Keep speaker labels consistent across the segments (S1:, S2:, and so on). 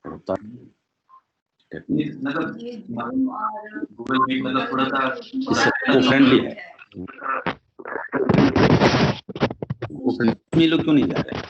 S1: होता मतलब Google meet मतलब थोड़ा सा फ्रेंडली है। ये लोग क्यों नहीं जा रहे?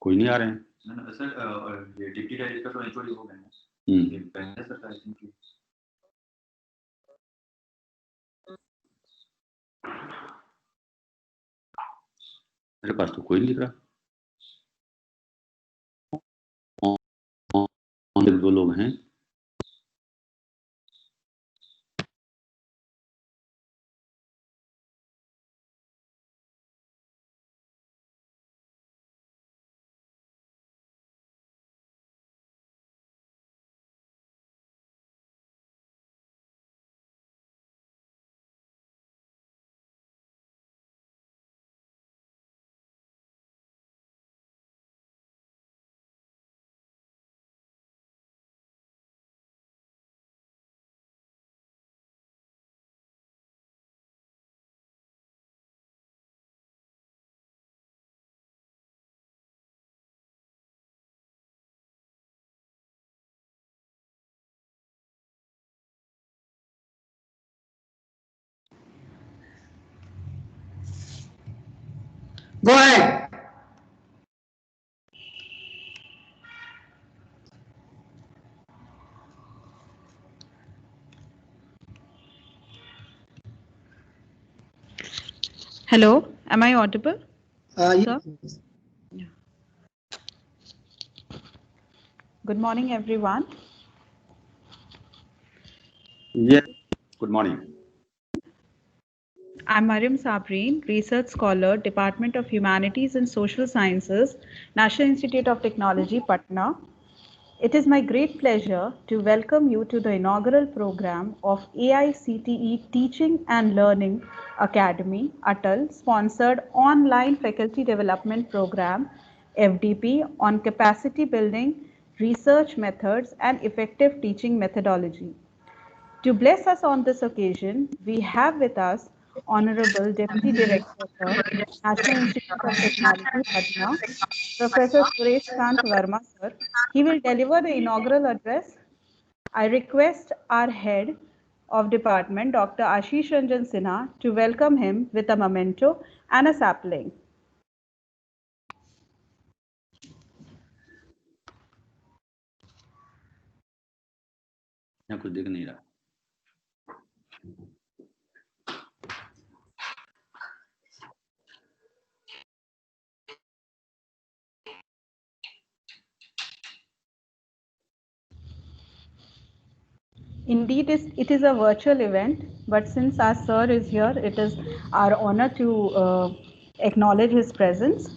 S1: कोई नहीं आ रहे हैं सर। ये डिप्टी डायरेक्टर तो एचओडी हो गए हैं। पहले सर आई थिंक मेरे पास तो कोई नहीं दिख रहा। दो लोग हैं।
S2: Go ahead.
S3: Hello, am I audible? Sir?
S2: Yes.
S3: Yeah. Good morning, everyone.
S1: Yes, good morning.
S3: I'm Mariam Sabreen, Research Scholar, Department of Humanities and Social Sciences, National Institute of Technology, Patna. It is my great pleasure to welcome you to the inaugural program of AICTE Teaching and Learning Academy, ATAL, sponsored online faculty development program, FDP, on capacity building, research methods, and effective teaching methodology. To bless us on this occasion, we have with us Honorable Deputy Director, Sir, National Institute of Technology, Patna, Professor Suresh Kant Verma, sir. He will deliver the inaugural address. I request our head of department, Dr. Ashish Ranjan Sinha, to welcome him with a memento and a sapling.
S1: यहाँ कुछ दिख नहीं रहा।
S3: Indeed, it is a virtual event, but since our sir is here, it is our honor to acknowledge his presence.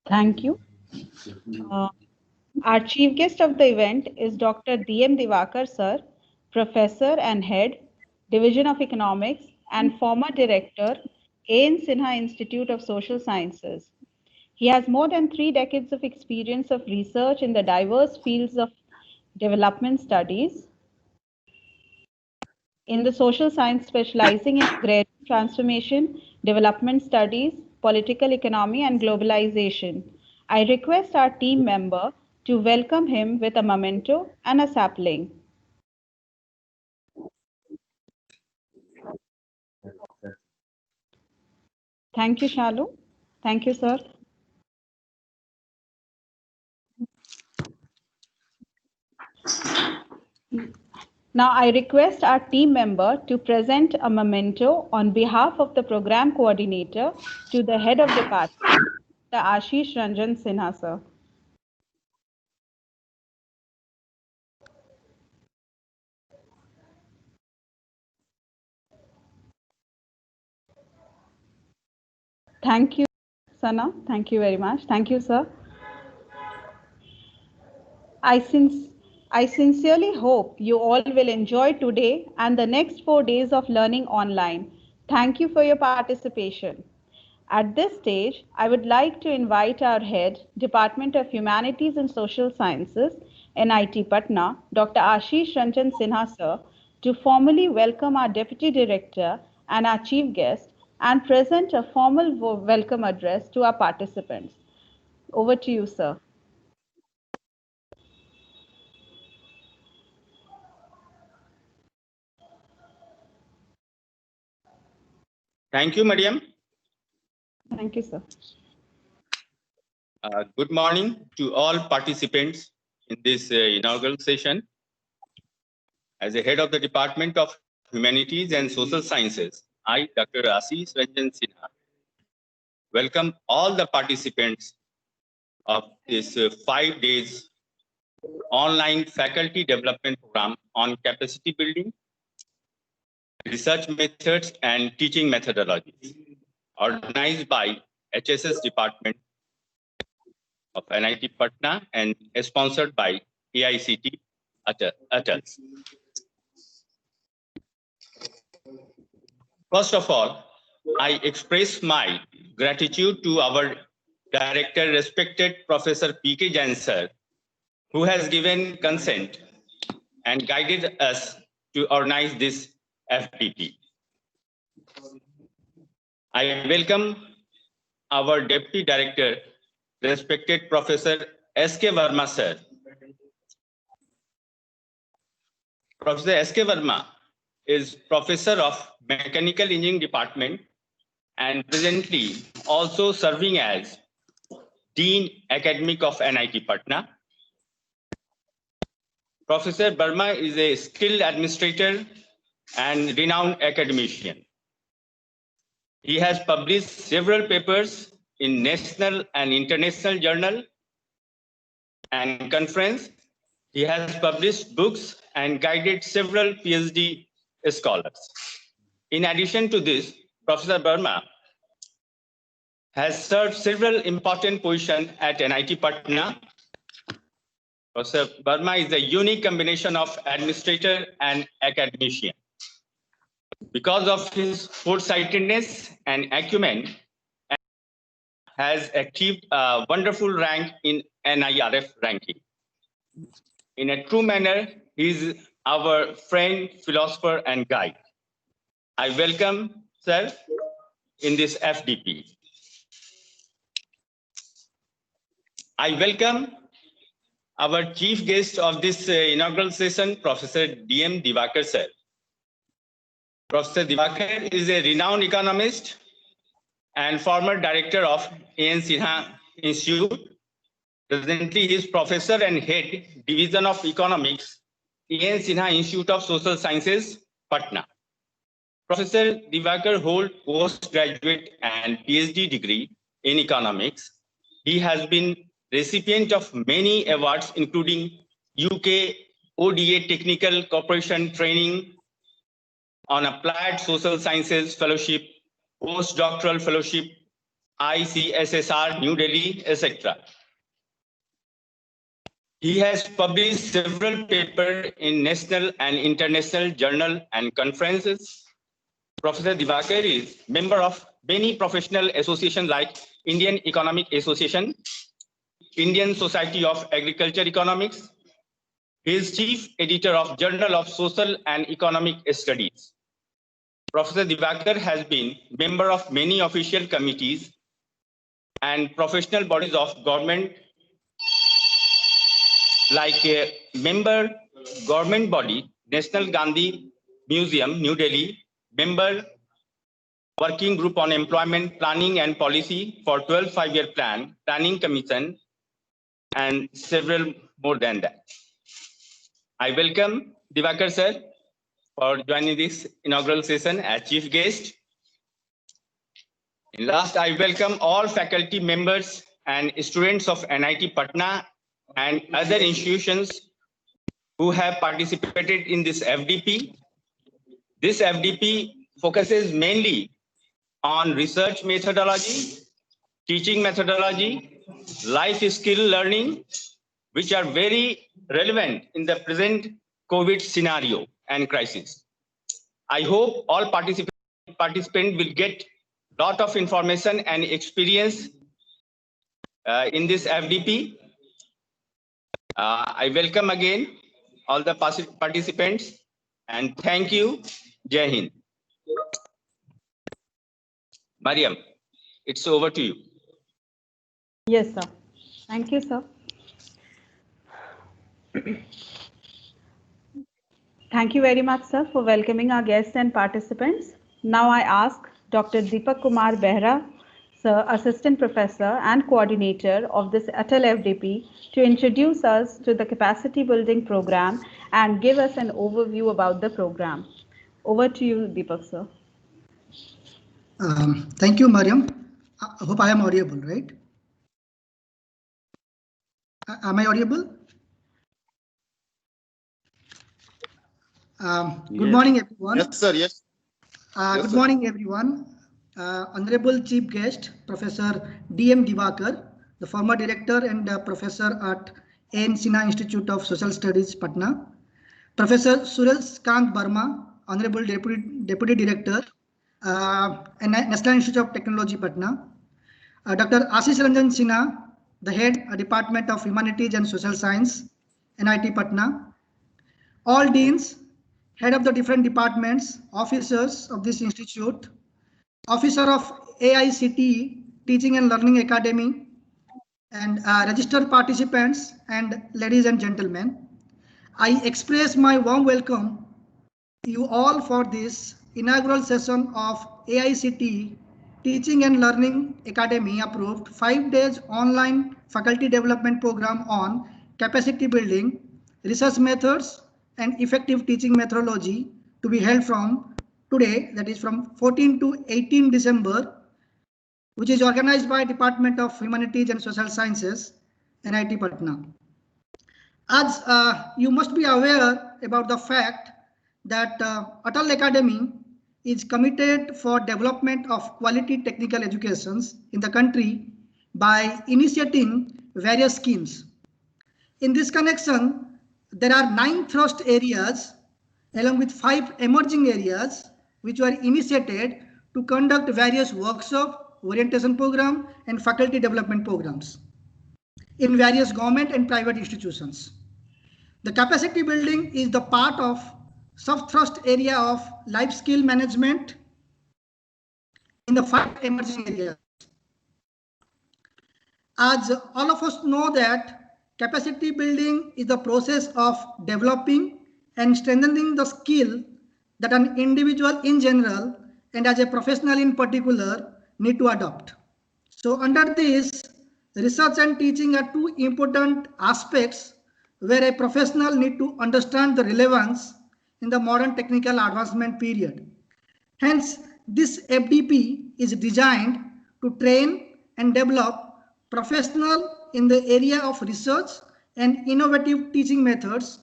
S3: Thank you. Our chief guest of the event is Dr. D.M. Divakar, sir, Professor and Head, Division of Economics, and former Director, A.N. Sinha Institute of Social Sciences. He has more than 3 decades of experience of research in the diverse fields of development studies, in the social science specializing in agrarian transformation, development studies, political economy, and globalization. I request our team member to welcome him with a memento and a sapling. Thank you, Shalu. Thank you, sir. Now I request our team member to present a memento on behalf of the program coordinator to the head of department, the Ashish Ranjan Sinha, sir. Thank you, Sana. Thank you very much. Thank you, sir. I sincerely hope you all will enjoy today and the next 4 days of learning online. Thank you for your participation. At this stage, I would like to invite our head, Department of Humanities and Social Sciences, NIT Patna, Dr. Ashish Ranjan Sinha sir, to formally welcome our Deputy Director and our Chief Guest and present a formal welcome address to our participants. Over to you, sir.
S4: Thank you, Mariam.
S3: Thank you, sir.
S4: Good morning to all participants in this inaugural session. As the head of the Department of Humanities and Social Sciences, I, Dr. Ashish Ranjan Sinha, welcome all the participants of this 5 days online faculty development program on capacity building, research methods, and teaching methodologies, organized by HSS Department of NIT Patna and sponsored by AICT Atal. First of all, I express my gratitude to our director, respected Professor P.K. Jain sir, who has given consent and guided us to organize this FDP. I welcome our Deputy Director, respected Professor S.K. Verma sir. Professor S.K. Verma is Professor of Mechanical Engineering Department and presently also serving as Dean Academic of NIT Patna. Professor Verma is a skilled administrator and renowned academician. He has published several papers in national and international journal and conference. He has published books and guided several PhD scholars. In addition to this, Professor Verma has served several important positions at NIT Patna. Professor Verma is a unique combination of administrator and academician. Because of his foresightedness and acumen, has achieved a wonderful rank in NIRF ranking. In a true manner, he is our friend, philosopher, and guide. I welcome, sir, in this FDP. I welcome our chief guest of this inaugural session, Professor D.M. Divakar, sir. Professor Divakar is a renowned economist and former director of A.N. Sinha Institute. Presently, he is professor and head, Division of Economics, A.N. Sinha Institute of Social Sciences, Patna. Professor Divakar holds postgraduate and PhD degree in economics. He has been recipient of many awards, including UK ODA Technical Corporation Training on Applied Social Sciences Fellowship, Postdoctoral Fellowship, ICSSR, New Delhi, etc. He has published several papers in national and international journal and conferences. Professor Divakar is member of many professional associations like Indian Economic Association, Indian Society of Agriculture Economics. He is chief editor of Journal of Social and Economic Studies. Professor Divakar has been member of many official committees and professional bodies of government, like a member government body, National Gandhi Museum, New Delhi, member Working Group on Employment Planning and Policy for 12 5-year plan, Planning Commission, and several more than that. I welcome Divakar sir for joining this inaugural session as chief guest. And last, I welcome all faculty members and students of NIT Patna and other institutions who have participated in this FDP. This FDP focuses mainly on research methodology, teaching methodology, life skill learning, which are very relevant in the present COVID scenario and crisis. I hope all participants will get a lot of information and experience in this FDP. I welcome again all the participants and thank you. Jai Hind. Mariam, it's over to you.
S3: Yes, sir. Thank you, sir. Thank you very much, sir, for welcoming our guests and participants. Now I ask Dr. Deepak Kumar Behra, sir, Assistant Professor and Coordinator of this Atal FDP, to introduce us to the capacity building program and give us an overview about the program. Over to you, Deepak, sir.
S2: Thank you, Mariam. I hope I am audible, right? Am I audible? Good morning, everyone.
S5: Yes, sir. Yes.
S2: Good morning, everyone. Honorable Chief Guest, Professor D.M. Divakar, the former Director and Professor at N. Sinha Institute of Social Studies, Patna. Professor Suresh Kant Barma, Honorable Deputy Director, National Institute of Technology, Patna. Dr. Ashish Ranjan Sinha, the Head, Department of Humanities and Social Science, NIT Patna. All Deans, Head of the different departments, officers of this institute, Officer of AICTE, Teaching and Learning Academy, and registered participants, and ladies and gentlemen, I express my warm welcome to you all for this inaugural session of AICTE Teaching and Learning Academy approved 5 days online faculty development program on capacity building, research methods, and effective teaching methodology to be held from today, that is from 14 to 18 December, which is organized by Department of Humanities and Social Sciences, NIT Patna. As you must be aware about the fact that Atal Academy is committed for development of quality technical educations in the country by initiating various schemes. In this connection, there are 9 thrust areas along with 5 emerging areas which were initiated to conduct various workshops, orientation program, and faculty development programs in various government and private institutions. The capacity building is the part of sub-thrust area of life skill management in the 5 emerging areas. As all of us know that capacity building is the process of developing and strengthening the skill that an individual in general and as a professional in particular need to adopt. So under this, research and teaching are 2 important aspects where a professional need to understand the relevance in the modern technical advancement period. Hence, this FDP is designed to train and develop professionals in the area of research and innovative teaching methods,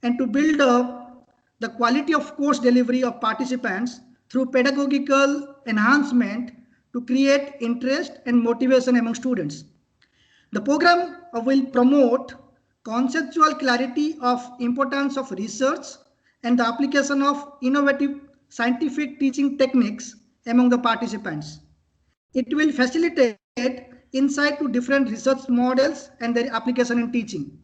S2: and to build up the quality of course delivery of participants through pedagogical enhancement to create interest and motivation among students. The program will promote conceptual clarity of importance of research and the application of innovative scientific teaching techniques among the participants. It will facilitate insight to different research models and their application in teaching.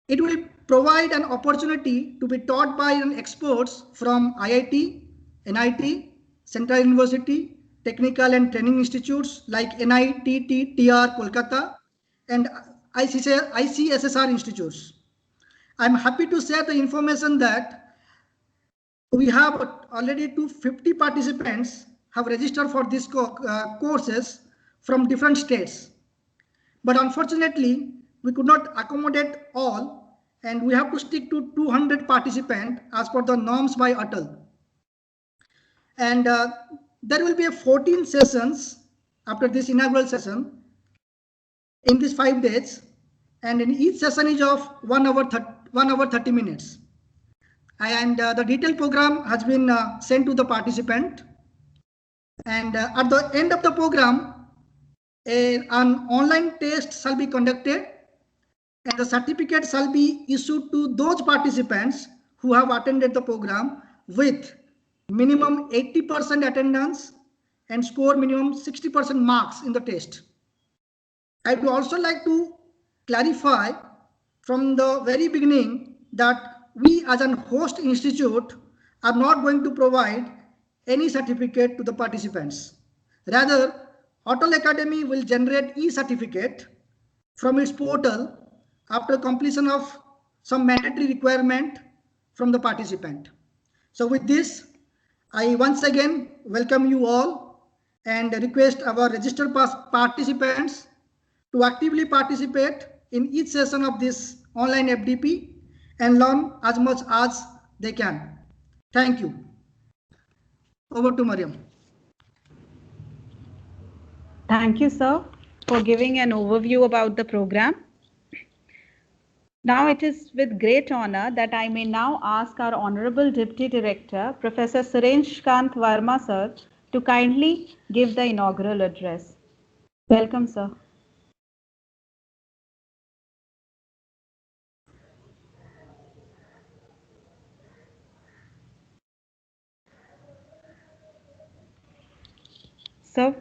S2: It will provide an opportunity to be taught by experts from IIT, NIT, Central University, Technical and Training Institutes like NITT-TR Kolkata and ICSSR institutes. I'm happy to share the information that we have already 250 participants have registered for these courses from different states. But unfortunately, we could not accommodate all, and we have to stick to 200 participants as per the norms by Atal. And there will be 14 sessions after this inaugural session in these 5 days, and in each session is of 1 hour 30 minutes. And the detailed program has been sent to the participant. And at the end of the program, an online test shall be conducted, and the certificate shall be issued to those participants who have attended the program with minimum 80% attendance and score minimum 60% marks in the test. I would also like to clarify from the very beginning that we as an host institute are not going to provide any certificate to the participants. Rather, Hotel Academy will generate e-certificate from its portal after completion of some mandatory requirement from the participant. So with this, I once again welcome you all and request our registered participants to actively participate in each session of this online FDP and learn as much as they can. Thank you. Over to Mariam.
S3: Thank you, sir, for giving an overview about the program. Now it is with great honor that I may now ask our Honorable Deputy Director, Professor Surensh Kant Verma, sir, to kindly give the inaugural address. Welcome, sir. Sir.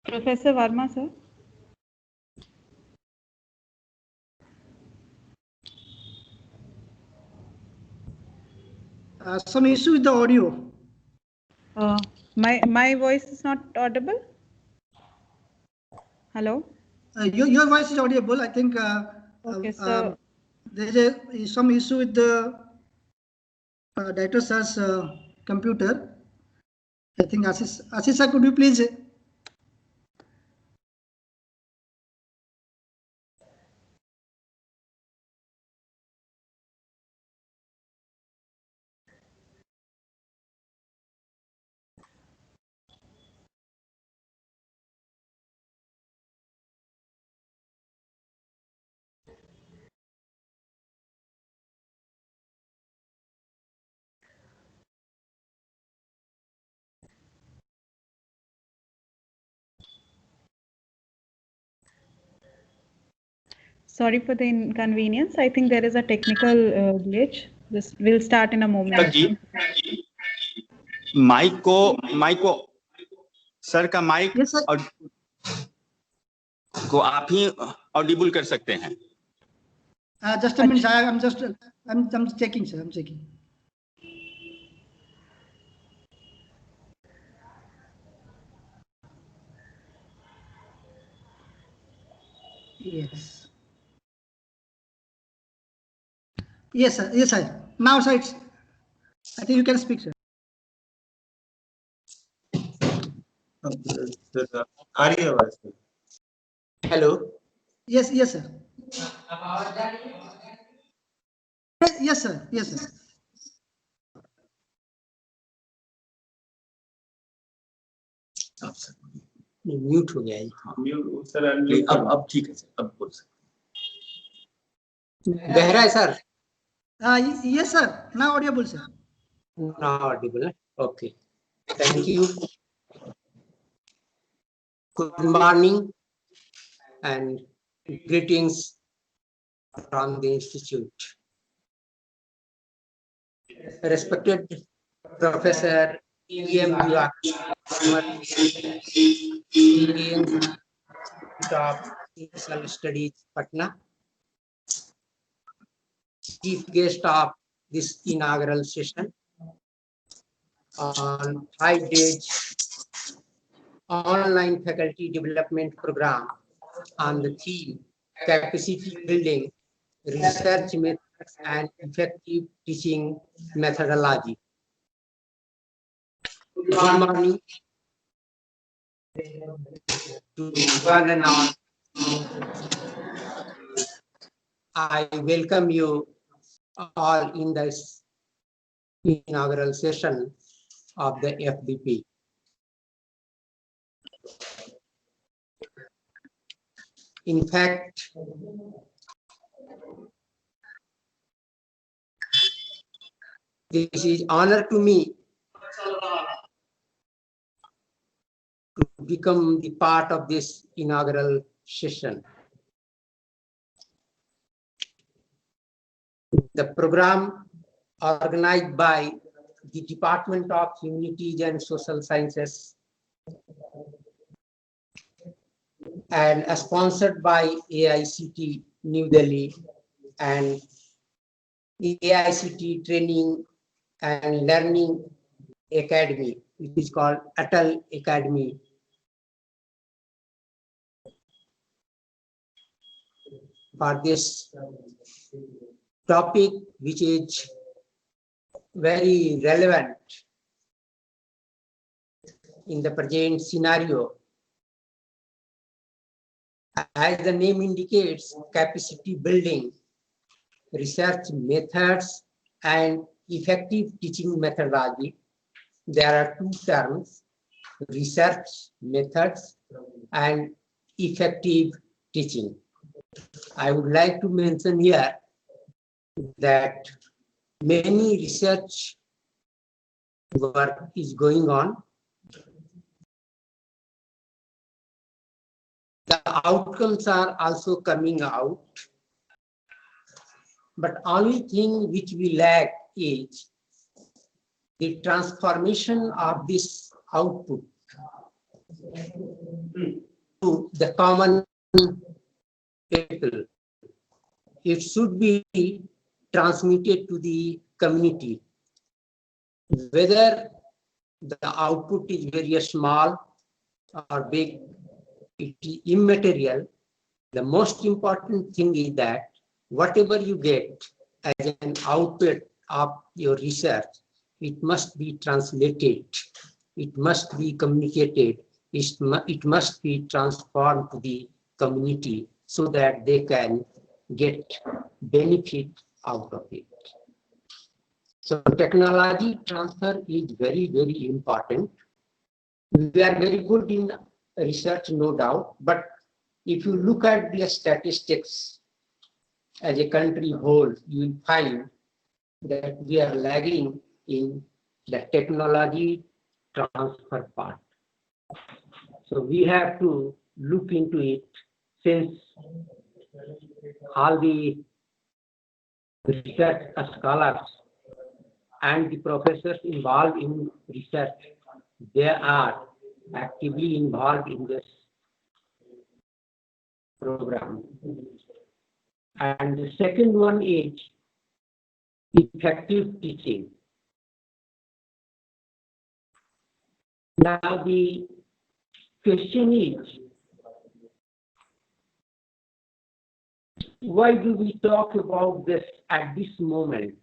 S3: Professor Verma, sir.
S2: Some issue with the audio.
S3: My voice is not audible. Hello.
S2: Your voice is audible. I think
S3: okay, so
S2: there is some issue with the director sir's computer. I think Ashish sir, could you please?
S3: Sorry for the inconvenience. I think there is a technical glitch. This will start in a moment.
S4: Mike को sir का mike
S2: yes,
S4: और को आप ही Audible कर सकते हैं.
S2: Just a minute. I'm checking, sir. I'm checking. Yes. Yes, sir. Yes, sir. Now, sir, I think you can speak, sir.
S5: Hello.
S2: Yes, sir. Yes, sir. Yes, sir.
S5: Mute हो गया है. अब ठीक है सर, अब बोल सकते. बहरा है sir.
S2: Yes, sir. Now audible, sir.
S5: Now audible. Okay. Thank you. Good morning and greetings from the institute. Respected Professor E.M. of Social Studies, Patna, chief guest of this inaugural session on 5 days online faculty development program on the theme capacity building, research methods and effective teaching methodology. Good morning to one and all. I welcome you all in this inaugural session of the FDP. In fact, this is honor to me to become the part of this inaugural session. The program organized by the Department of Humanities and Social Sciences and sponsored by AICT New Delhi and AICT Training and Learning Academy, which is called Atal Academy. For this topic, which is very relevant in the present scenario. As the name indicates, capacity building, research methods, and effective teaching methodology. There are two terms, research methods and effective teaching. I would like to mention here that many research work is going on. The outcomes are also coming out, but only thing which we lack is the transformation of this output to the common people. It should be transmitted to the community. Whether the output is very small or big, it is immaterial. The most important thing is that whatever you get as an output of your research, it must be translated, it must be communicated, it must be transformed to the community so that they can get benefit out of it. So technology transfer is very, very important. We are very good in research, no doubt, but if you look at the statistics as a country whole, you will find that we are lagging in the technology transfer part. So we have to look into it, since all the research scholars and the professors involved in research, they are actively involved in this program. And the second one is effective teaching. Now the question is, why do we talk about this at this moment?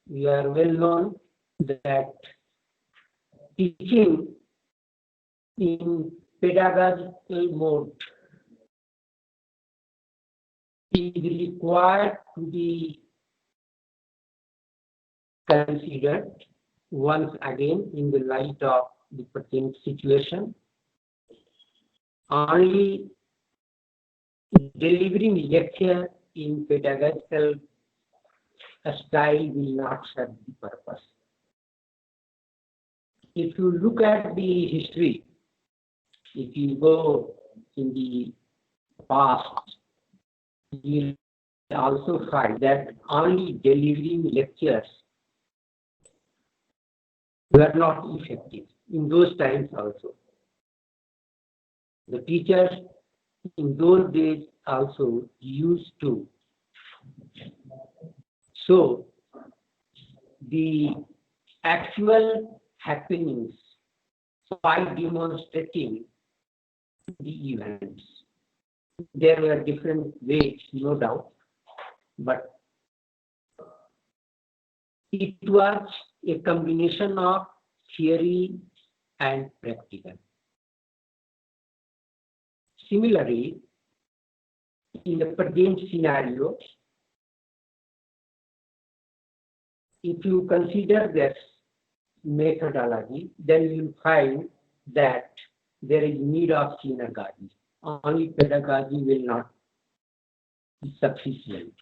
S5: We are well known that teaching in pedagogical mode is required to be considered once again in the light of the present situation. Only delivering lecture in pedagogical style will not serve the purpose. If you look at the history, if you go in the past, you will also find that only delivering lectures were not effective in those times also. The teachers in those days also used to. So the actual happenings by demonstrating the events, there were different ways, no doubt, but it was a combination of theory and practical. Similarly, in the present scenario, if you consider this methodology, then you find that there is need of synergy. Only pedagogy will not be sufficient.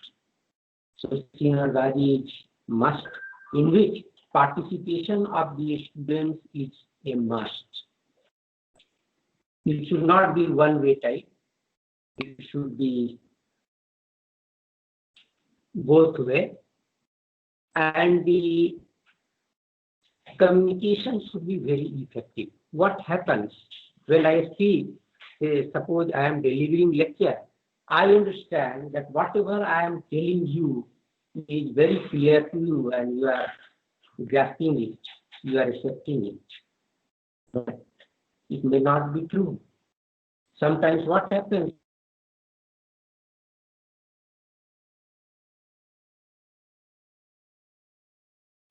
S5: So synergy is must, in which participation of the students is a must. It should not be one-way type. It should be both way, and the communication should be very effective. What happens when I see, suppose I am delivering lecture, I understand that whatever I am telling you is very clear to you and you are grasping it, you are accepting it. But it may not be true. Sometimes what happens?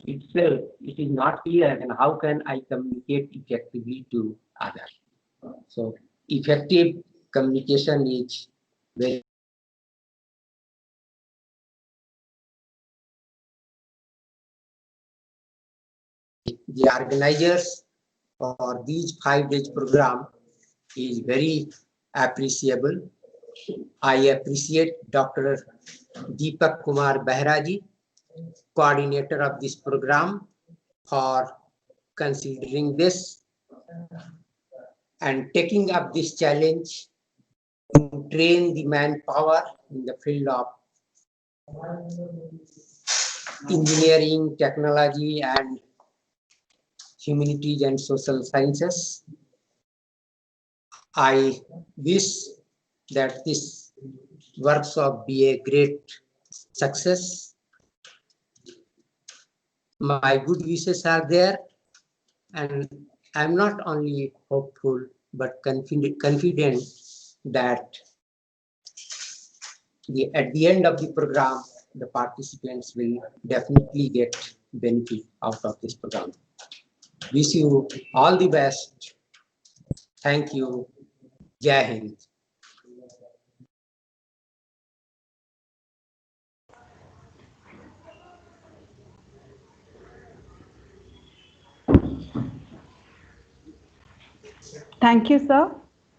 S5: Itself, it is not clear, and how can I communicate effectively to others? So effective communication is very the organizers for these 5 days program is very appreciable. I appreciate Dr. Deepak Kumar Behra, coordinator of this program, for considering this and taking up this challenge to train the manpower in the field of engineering, technology, and humanities and social sciences. I wish that this workshop be a great success. My good wishes are there, and I'm not only hopeful but confident that at the end of the program, the participants will definitely get benefit out of this program. Wish you all the best. Thank you. Jai Hind.
S3: Thank you, sir.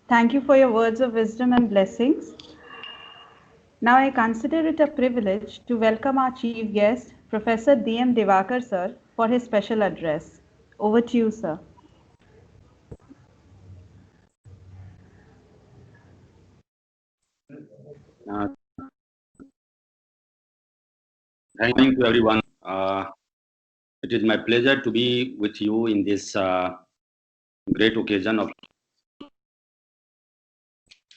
S3: Thank you for your words of wisdom and blessings. Now I consider it a privilege to welcome our chief guest, Professor D.M. Divakar, sir, for his special address. Over to you, sir.
S6: Thank you, everyone. It is my pleasure to be with you in this great occasion of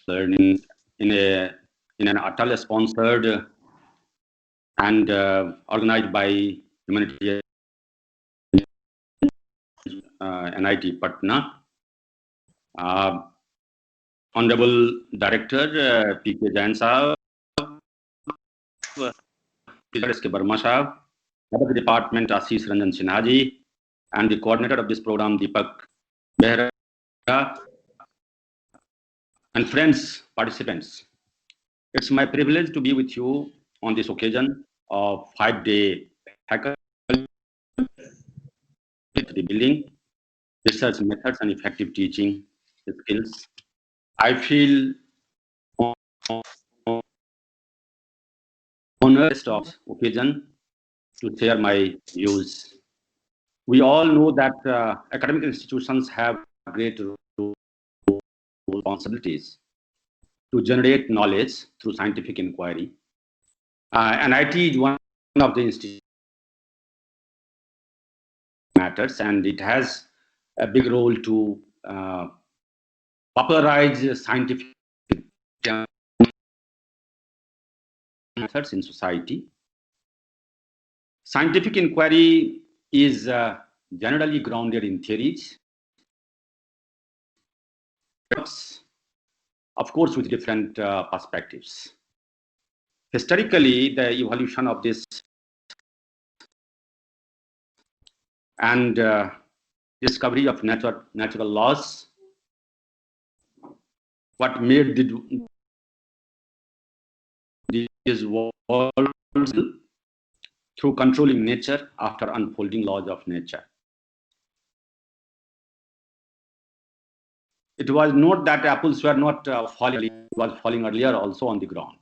S6: learning in an Atal sponsored and organized by Humanitarian NIT Patna. Honorable Director P.K. Jain Sahab, S.K. Barma Sahab, Head of the Department Ashish Ranjan Sinha ji, and the coordinator of this program Deepak Behra, and friends, participants. It's my privilege to be with you on this occasion of 5-day faculty building, research methods, and effective teaching skills. I feel honored of occasion to share my views. We all know that academic institutions have great responsibilities to generate knowledge through scientific inquiry. NIT is one of the institutions matters, and it has a big role to popularize scientific methods in society. Scientific inquiry is generally grounded in theories, of course, with different perspectives. Historically, the evolution of this and discovery of natural laws, what made this world through controlling nature after unfolding laws of nature. it was not that apples were not falling, it was falling earlier also on the ground.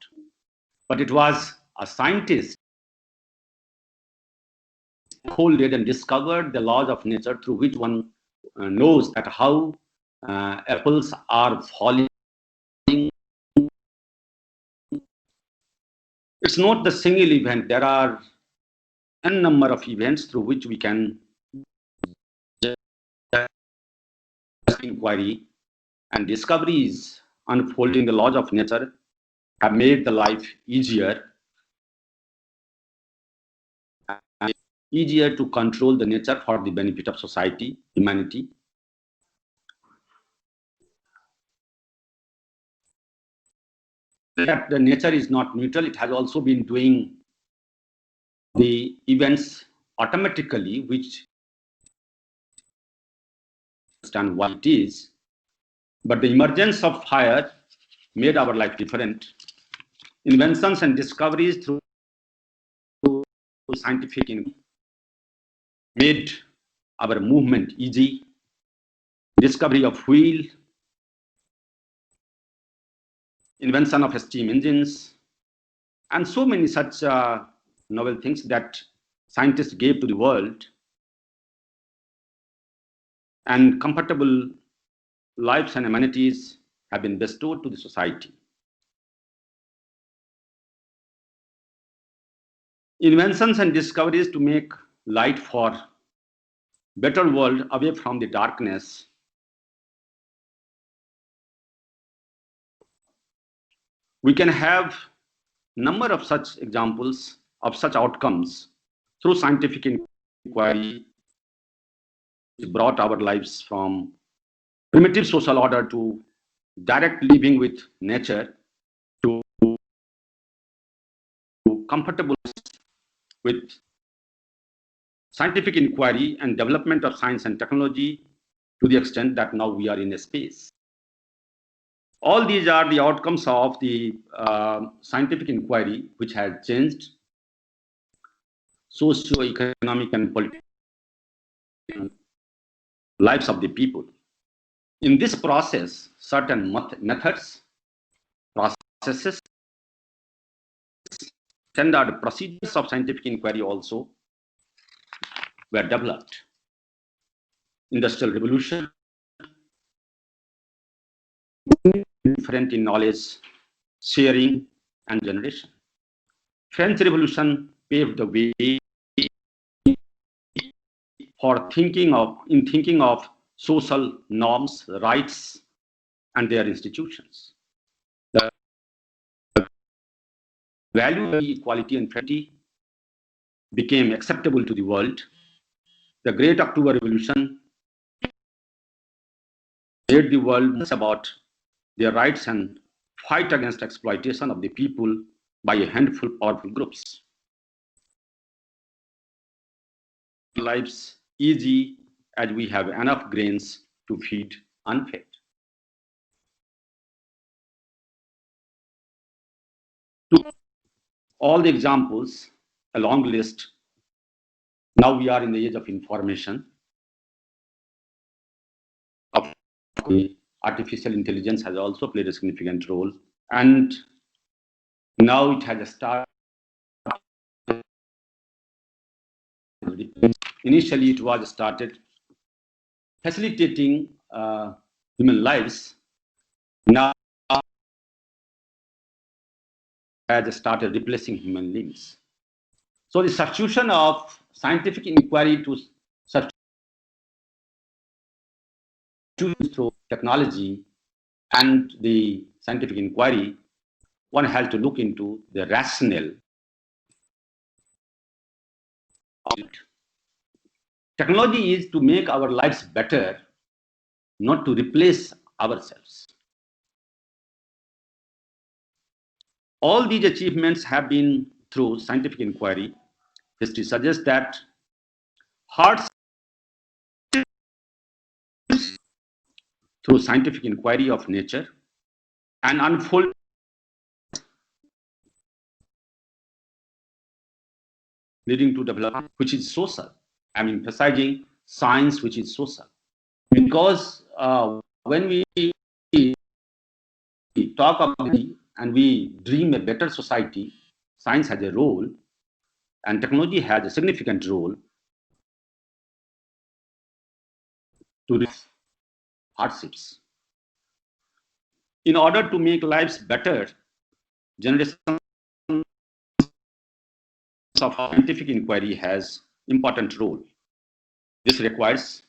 S6: But it was a scientist who did and discovered the laws of nature through which one knows that how apples are falling. It's not the single event. There are n number of events through which we can inquiry and discoveries unfolding the laws of nature have made the life easier and easier to control the nature for the benefit of society, humanity. That the nature is not neutral, it has also been doing the events automatically, which understand what it is. But the emergence of fire made our life different. Inventions and discoveries through scientific made our movement easy. Discovery of wheel, invention of steam engines, and so many such novel things that scientists gave to the world, and comfortable lives and amenities have been bestowed to the society. Inventions and discoveries to make light for better world away from the darkness. We can have number of such examples of such outcomes through scientific inquiry, which brought our lives from primitive social order to direct living with nature to comfortable with scientific inquiry and development of science and technology to the extent that now we are in a space. All these are the outcomes of the scientific inquiry, which has changed socio-economic and political lives of the people. In this process, certain methods, processes, standard procedures of scientific inquiry also were developed. Industrial Revolution, different in knowledge sharing and generation. French Revolution paved the way for thinking of social norms, rights, and their institutions. The value of equality and fraternity became acceptable to the world. The Great October Revolution made the world about their rights and fight against exploitation of the people by a handful of powerful groups. Lives easy as we have enough grains to feed unfed. To all the examples, a long list. Now we are in the age of information. Of artificial intelligence has also played a significant role, and now it has started. Initially, it was started facilitating human lives. Now has started replacing human beings. So the substitution of scientific inquiry to substitute through technology and the scientific inquiry, one has to look into the rationale of it. Technology is to make our lives better, not to replace ourselves. All these achievements have been through scientific inquiry. History suggests that hard through scientific inquiry of nature and unfold leading to development which is social. I'm emphasizing science which is social, because when we talk about and we dream a better society, science has a role and technology has a significant role to reduce hardships. In order to make lives better, generations of scientific inquiry has important role. This requires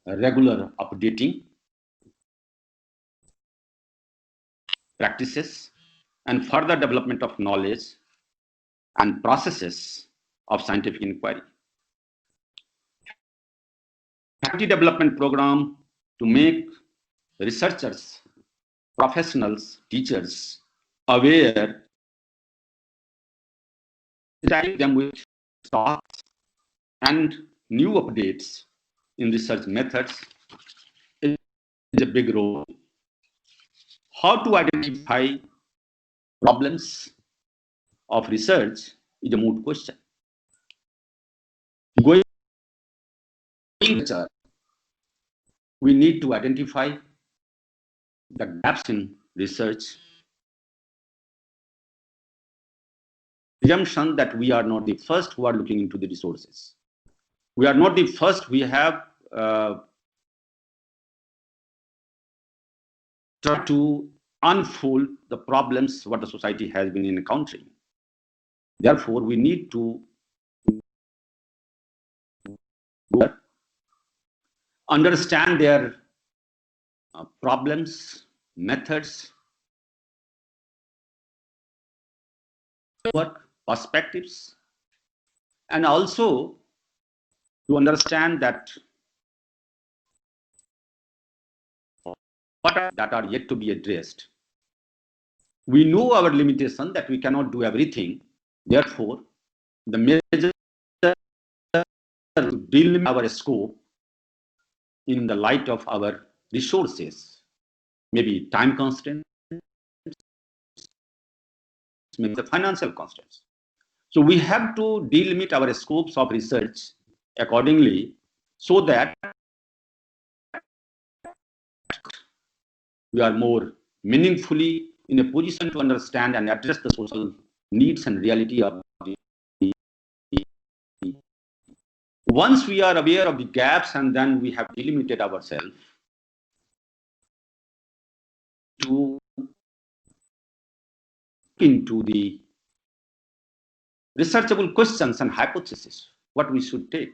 S6: a regular updating practices and further development of knowledge and processes of scientific inquiry. Faculty development program to make researchers, professionals, teachers aware, guide them with talks and new updates in research methods is a big role. How to identify problems of research is a moot question. Going further, we need to identify the gaps in research, assumption that we are not the first who are looking into the resources. We are not the first. We have tried to unfold the problems what the society has been encountering. Therefore, we need to understand their problems, methods, work, perspectives, and also to understand that what that are yet to be addressed. We know our limitation that we cannot do everything. Therefore, the major to deal with our scope in the light of our resources, maybe time constraints, maybe the financial constraints. So we have to delimit our scopes of research accordingly so that we are more meaningfully in a position to understand and address the social needs and reality of the. Once we are aware of the gaps and then we have delimited ourselves to into the researchable questions and hypotheses, what we should take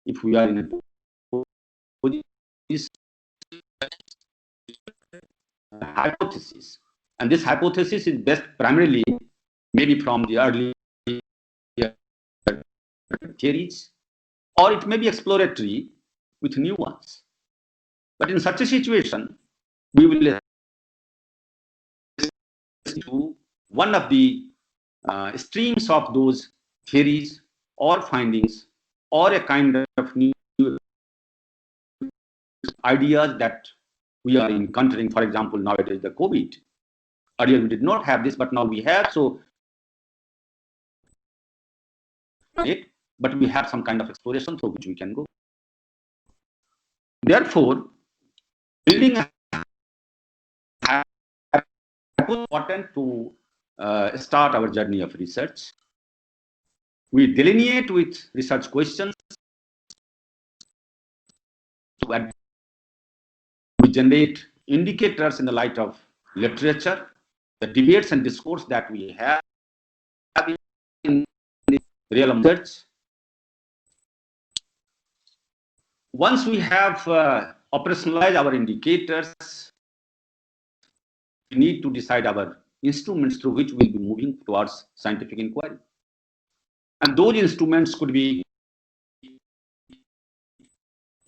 S6: if we are in a position hypothesis. And this hypothesis is based primarily maybe from the early theories, or it may be exploratory with new ones. But in such a situation, we will listen to one of the streams of those theories or findings or a kind of new ideas that we are encountering. For example, nowadays the COVID. Earlier we did not have this, but now we have. So, but we have some kind of exploration through which we can go. Therefore, building is important to start our journey of research. We delineate with research questions. We generate indicators in the light of literature, the debates and discourse that we have in the realm of research. Once we have operationalized our indicators, we need to decide our instruments through which we'll be moving towards scientific inquiry. And those instruments could be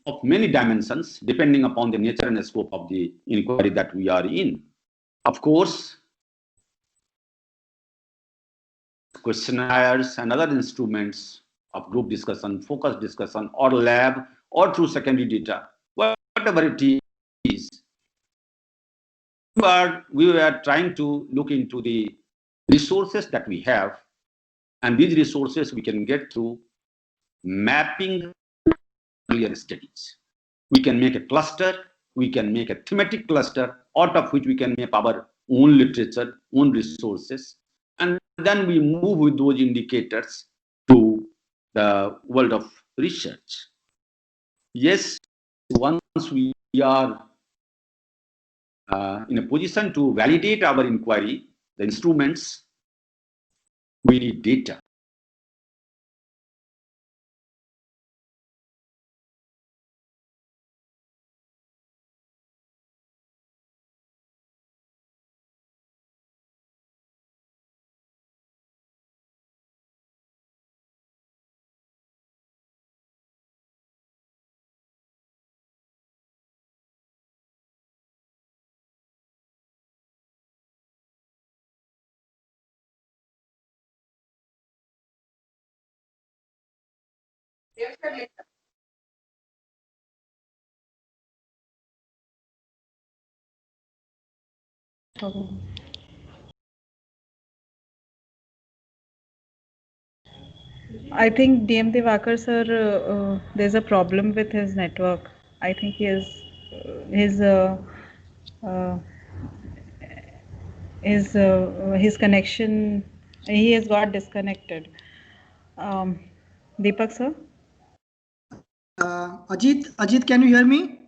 S6: of many dimensions, depending upon the nature and the scope of the inquiry that we are in. Of course, questionnaires and other instruments of group discussion, focus discussion, or lab, or through secondary data, whatever it is, we were trying to look into the resources that we have, and these resources we can get through mapping earlier studies. We can make a cluster we can make a thematic cluster, out of which we can make our own literature, own resources, and then we move with those indicators to the world of research. Yes, once we are in a position to validate our inquiry, the instruments, we need data.
S3: I think DM Divakar sir, there's a problem with his network. I think he is his connection. He has got disconnected. Deepak sir.
S2: Ajit, can you hear me?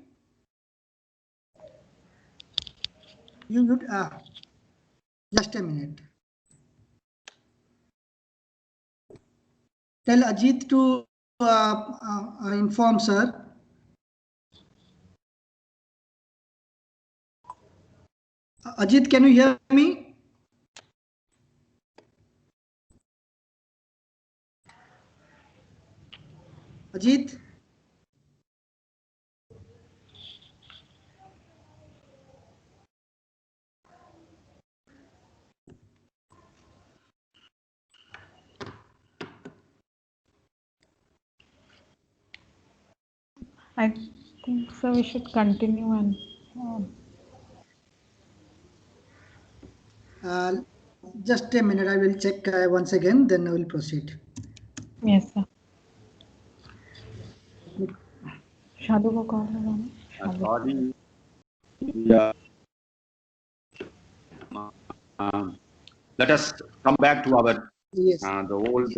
S2: Just a minute. Tell Ajit to inform sir. Ajit, can you hear me? Ajit?
S3: I think so. We should continue and.
S2: Just a minute. I will check once again. Then I will proceed.
S3: Yes, sir. Shadu को call लगाना.
S6: Sorry. Let us come back to our the old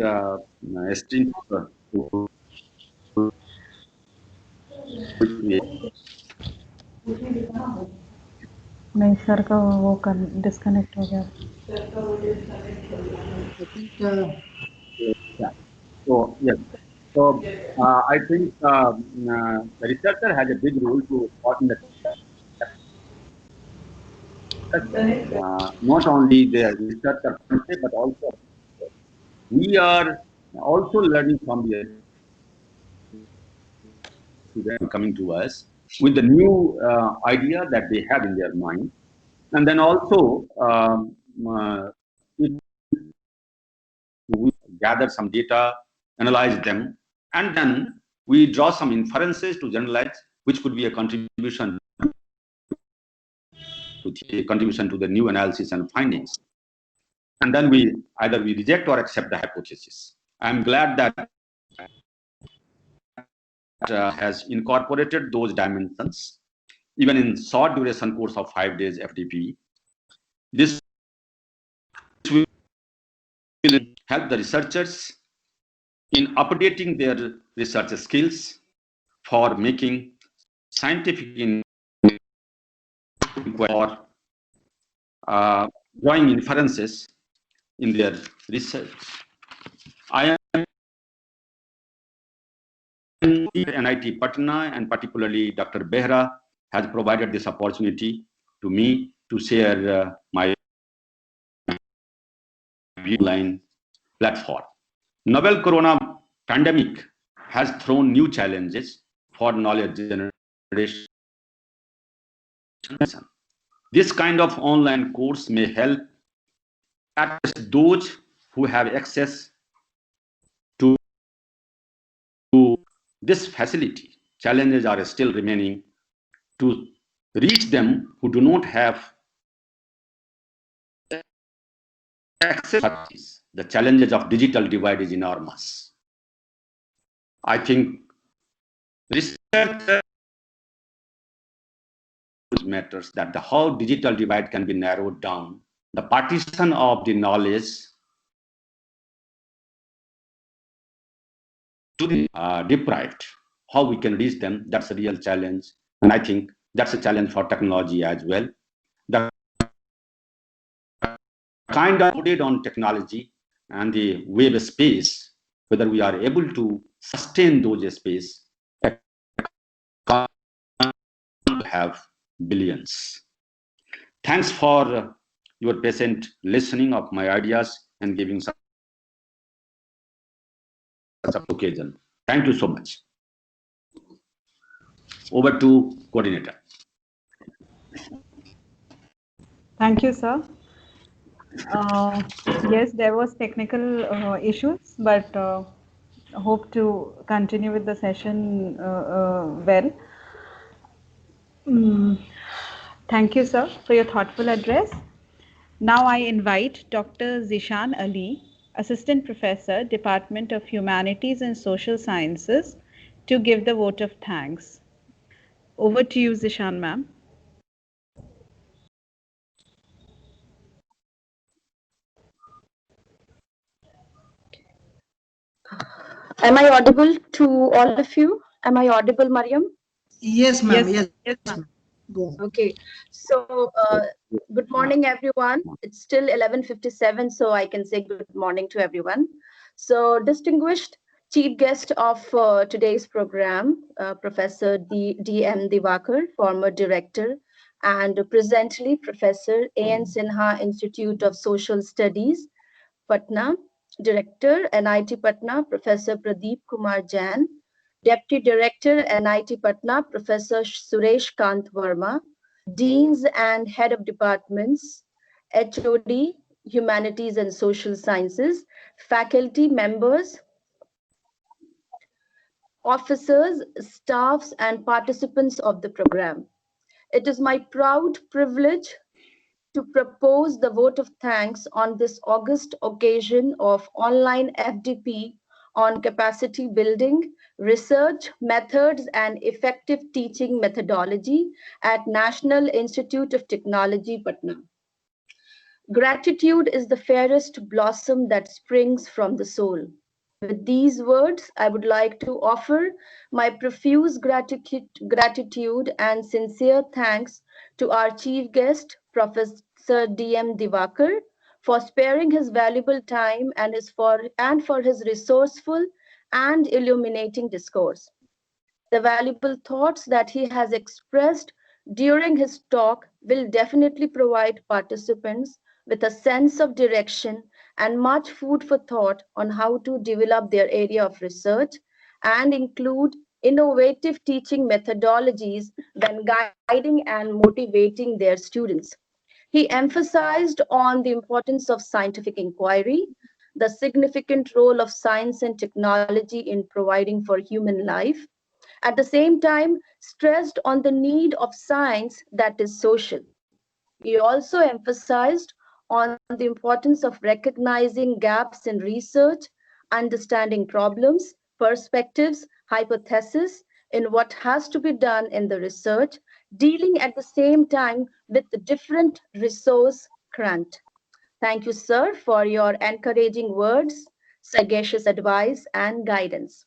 S6: stream.
S3: नहीं sir का वो disconnect हो गया.
S6: So yes. So I think the researcher has a big role to support in the not only the researcher but also we are also learning from the students coming to us with the new idea that they have in their mind, and then also we gather some data, analyze them, and then we draw some inferences to generalize, which could be a contribution to the new analysis and findings. And then we either reject or accept the hypothesis. I'm glad that has incorporated those dimensions, even in short duration course of 5 days FDP. This will help the researchers in updating their research skills for making scientific inquiry or drawing inferences in their research. I am NIT Patna, and particularly Dr. Behra has provided this opportunity to me to share my viewline platform. Novel corona pandemic has thrown new challenges for knowledge generation. This kind of online course may help address those who have access to this facility. Challenges are still remaining to reach them who do not have access. The challenges of digital divide is enormous. I think researchers matters, that the whole digital divide can be narrowed down. The partition of the knowledge to the deprived, how we can reach them, that's a real challenge. And I think that's a challenge for technology as well. The kind of loaded on technology and the web space, whether we are able to sustain those space, have billions. Thanks for your patient listening of my ideas and giving such occasion. Thank you so much. Over to coordinator.
S3: Thank you, sir. Yes, there was technical issues, but hope to continue with the session well. Thank you, sir, for your thoughtful address. Now I invite Dr. Zishan Ali, Assistant Professor, Department of Humanities and Social Sciences, to give the vote of thanks. Over to you, Zishan, ma'am.
S7: Am I audible to all of you? Am I audible, Mariam?
S2: Yes, ma'am.
S3: Yes,
S2: Yes,
S3: ma'am.
S7: Okay. So, good morning, everyone. It's still 11:57, so I can say good morning to everyone. So, distinguished chief guest of today's program, Professor D.M. Divakar, former director, and presently Professor A.N. Sinha Institute of Social Studies, Patna, Director, NIT Patna, Professor Pradeep Kumar Jain, Deputy Director, NIT Patna, Professor Suresh Kant Verma, Deans and Head of Departments, HOD, Humanities and Social Sciences, faculty members, officers, staffs, and participants of the program. It is my proud privilege to propose the vote of thanks on this August occasion of online FDP on capacity building, research, methods, and effective teaching methodology at National Institute of Technology, Patna. Gratitude is the fairest blossom that springs from the soul. With these words, I would like to offer my profuse gratitude and sincere thanks to our chief guest, Professor D.M. Divakar, for sparing his valuable time and for his resourceful and illuminating discourse. The valuable thoughts that he has expressed during his talk will definitely provide participants with a sense of direction and much food for thought on how to develop their area of research and include innovative teaching methodologies when guiding and motivating their students. He emphasized on the importance of scientific inquiry, the significant role of science and technology in providing for human life, at the same time stressed on the need of science that is social. He also emphasized on the importance of recognizing gaps in research, understanding problems, perspectives, hypotheses in what has to be done in the research, dealing at the same time with the different resource crunch. Thank you, sir, for your encouraging words, sagacious advice, and guidance.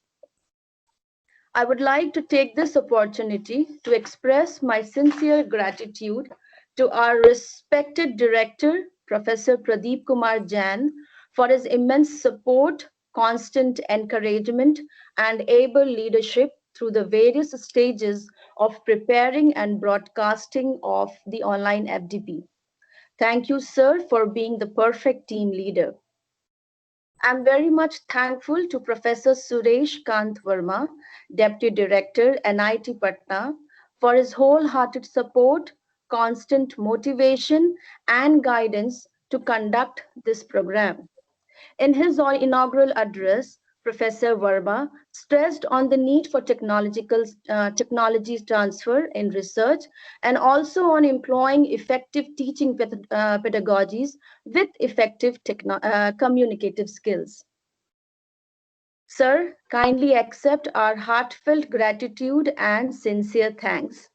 S7: I would like to take this opportunity to express my sincere gratitude to our respected director, Professor Pradeep Kumar Jain, for his immense support, constant encouragement, and able leadership through the various stages of preparing and broadcasting of the online FDP. Thank you, sir, for being the perfect team leader. I'm very much thankful to Professor Suresh Kant Verma, Deputy Director, NIT Patna, for his wholehearted support, constant motivation, and guidance to conduct this program. In his inaugural address, Professor Verma stressed on the need for technology transfer in research and also on employing effective teaching pedagogies with effective communicative skills. Sir, kindly accept our heartfelt gratitude and sincere thanks.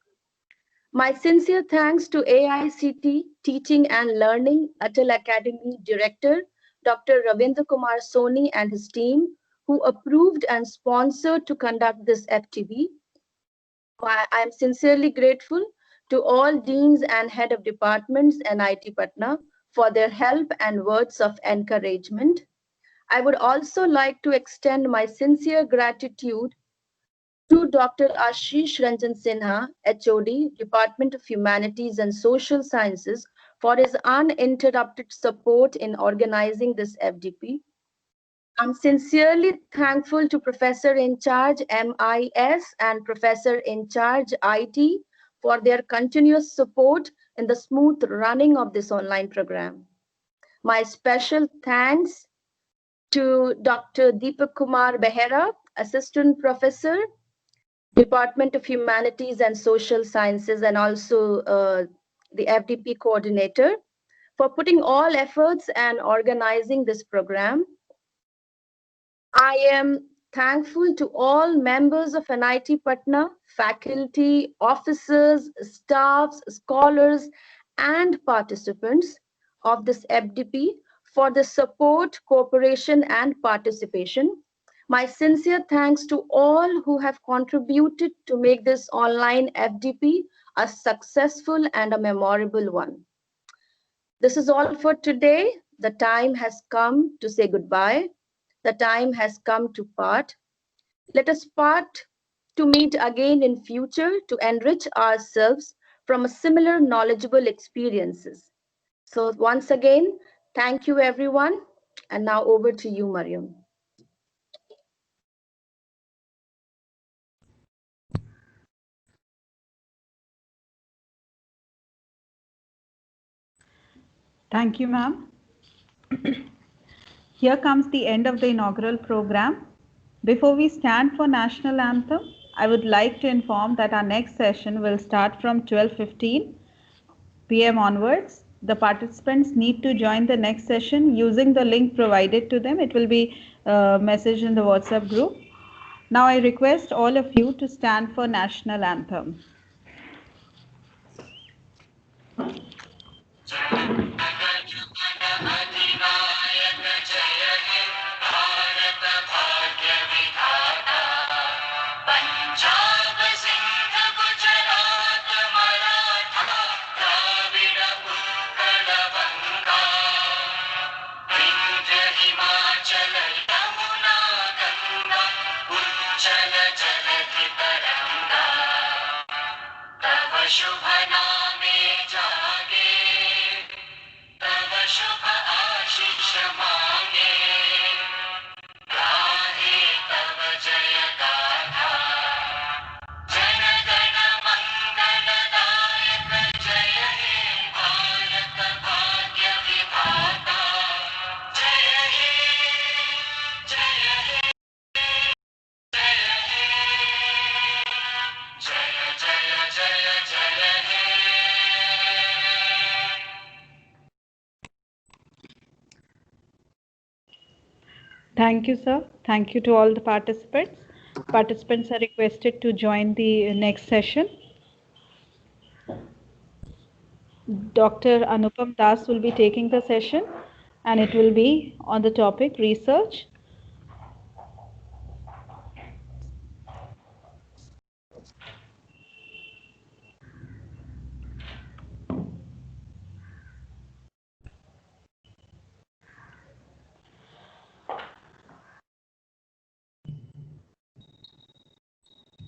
S7: My sincere thanks to AICT Teaching and Learning Atal Academy Director, Dr. Ravindra Kumar Soni and his team, who approved and sponsored to conduct this FTB. I am sincerely grateful to all deans and head of departments NIT Patna for their help and words of encouragement. I would also like to extend my sincere gratitude to Dr. Ashish Ranjan Sinha, HOD, Department of Humanities and Social Sciences, for his uninterrupted support in organizing this FDP. I'm sincerely thankful to Professor in charge MIS and Professor in charge IT for their continuous support in the smooth running of this online program. My special thanks to Dr. Deepak Kumar Behera, Assistant Professor, Department of Humanities and Social Sciences, and also the FDP coordinator, for putting all efforts and organizing this program. I am thankful to all members of NIT Patna, faculty, officers, staffs, scholars, and participants of this FDP for the support, cooperation, and participation. My sincere thanks to all who have contributed to make this online FDP a successful and a memorable one. This is all for today. The time has come to say goodbye. The time has come to part. Let us part to meet again in future to enrich ourselves from similar knowledgeable experiences. So once again, thank you everyone. And now over to you, Mariam.
S3: Thank you, ma'am. Here comes the end of the inaugural program. Before we stand for national anthem, I would like to inform that our next session will start from 12:15 p.m. onwards. The participants need to join the next session using the link provided to them. It will be messaged in the WhatsApp group. Now I request all of you to stand for national anthem.
S8: शुभ नामे जागे तव शुभ आशीष मांगे गाहे तव जय गाथा जन गण मंगलदायक जय हे भारत भाग्य विधाता जय हे जय हे जय हे जय जय जय जय हे
S3: Thank you, sir. Thank you to all the participants. Participants are requested to join the next session. Dr. Anupam Das will be taking the session, and it will be on the topic research,